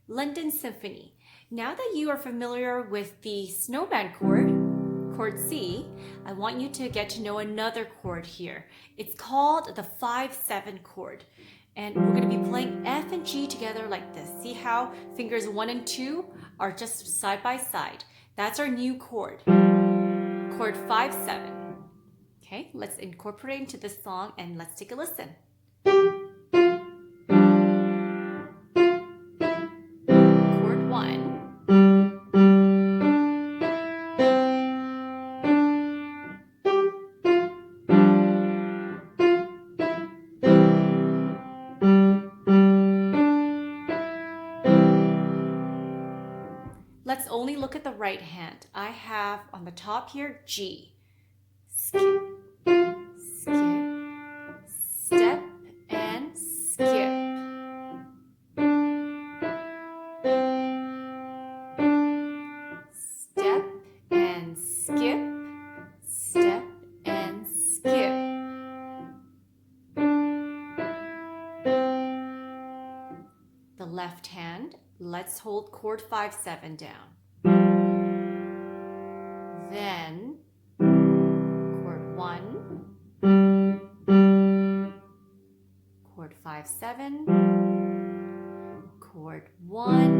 London Symphony. Now that you are familiar with the snowman chord, chord C, I want you to get to know another chord here. It's called the 5-7 chord. And we're going to be playing F and G together like this. See how fingers 1 and 2 are just side by side. That's our new chord, chord 5-7. Okay, let's incorporate into this song and let's take a listen. Chord 1. Let's only look at the right hand. I have on the top here G. Skip, skip, step and skip. Step and skip, step and skip. The left hand, let's hold chord 5-7 down. Then chord 1, chord 5-7, chord 1,